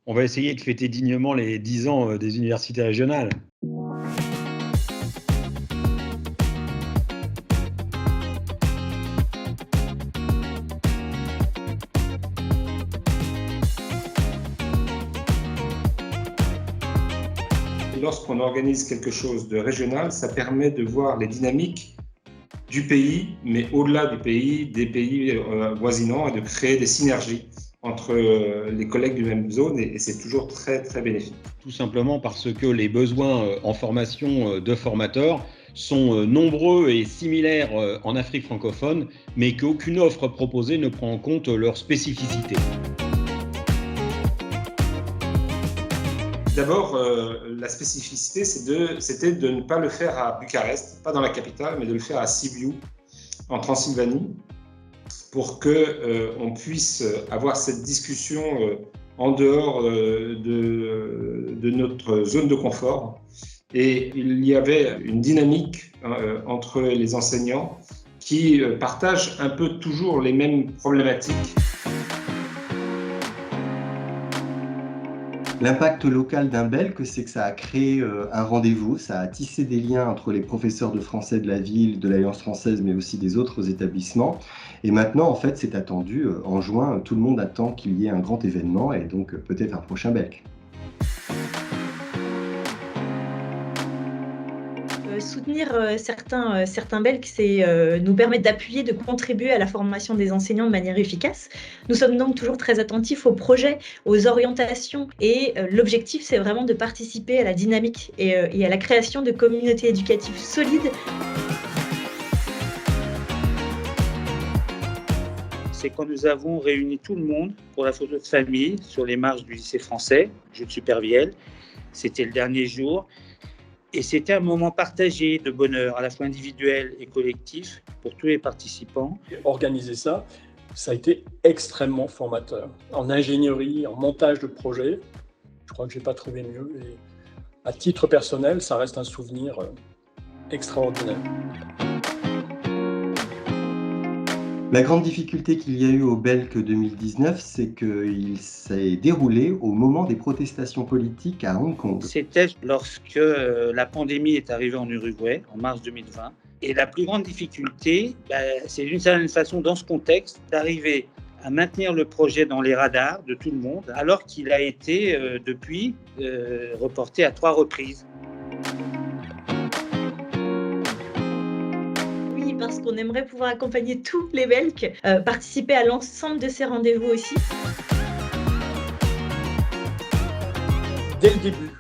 On va essayer de fêter dignement les 10 ans des universités régionales. Lorsqu'on organise quelque chose de régional, ça permet de voir les dynamiques du pays, mais au-delà du pays, des pays voisinants, et de créer des synergies entre les collègues d'une même zone, et c'est toujours très, très bénéfique. Tout simplement parce que les besoins en formation de formateurs sont nombreux et similaires en Afrique francophone, mais qu'aucune offre proposée ne prend en compte leurs spécificités. D'abord, la spécificité, c'était de ne pas le faire à Bucarest, pas dans la capitale, mais de le faire à Sibiu, en Transylvanie, pour qu'on puisse avoir cette discussion en dehors de notre zone de confort. Et il y avait une dynamique entre les enseignants qui partagent un peu toujours les mêmes problématiques. L'impact local d'un BELC, c'est que ça a créé un rendez-vous, ça a tissé des liens entre les professeurs de français de la ville, de l'Alliance française, mais aussi des autres établissements. Et maintenant, en fait, c'est attendu. En juin, tout le monde attend qu'il y ait un grand événement et donc peut-être un prochain BELC. Soutenir certains BELC, c'est nous permettre d'appuyer, de contribuer à la formation des enseignants de manière efficace. Nous sommes donc toujours très attentifs aux projets, aux orientations, et l'objectif, c'est vraiment de participer à la dynamique et à la création de communautés éducatives solides. C'est quand nous avons réuni tout le monde pour la photo de famille sur les marches du lycée français, Jules Supervielle. C'était le dernier jour. Et c'était un moment partagé de bonheur, à la fois individuel et collectif, pour tous les participants. Organiser ça a été extrêmement formateur. En ingénierie, en montage de projet, je crois que je n'ai pas trouvé mieux. Et à titre personnel, ça reste un souvenir extraordinaire. La grande difficulté qu'il y a eu au BELC 2019, c'est qu'il s'est déroulé au moment des protestations politiques à Hong Kong. C'était lorsque la pandémie est arrivée en Uruguay, en mars 2020. Et la plus grande difficulté, c'est d'une certaine façon, dans ce contexte, d'arriver à maintenir le projet dans les radars de tout le monde, alors qu'il a été, depuis, reporté à 3 reprises. Parce qu'on aimerait pouvoir accompagner tous les BELC, participer à l'ensemble de ces rendez-vous aussi. Dès le début,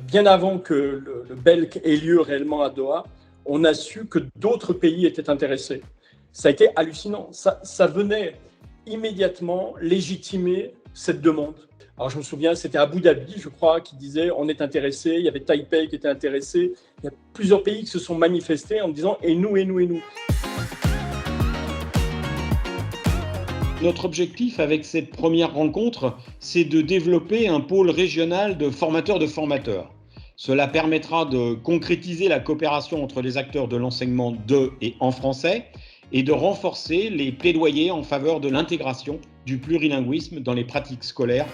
bien avant que le BELC ait lieu réellement à Doha, on a su que d'autres pays étaient intéressés. Ça a été hallucinant. Ça venait immédiatement légitimer cette demande. Alors je me souviens, c'était Abu Dhabi, je crois, qui disait on est intéressé. Il y avait Taipei qui était intéressé. Il y a plusieurs pays qui se sont manifestés en disant et nous, et nous, et nous. Notre objectif avec cette première rencontre, c'est de développer un pôle régional de formateurs de formateurs. Cela permettra de concrétiser la coopération entre les acteurs de l'enseignement de et en français et de renforcer les plaidoyers en faveur de l'intégration du plurilinguisme dans les pratiques scolaires.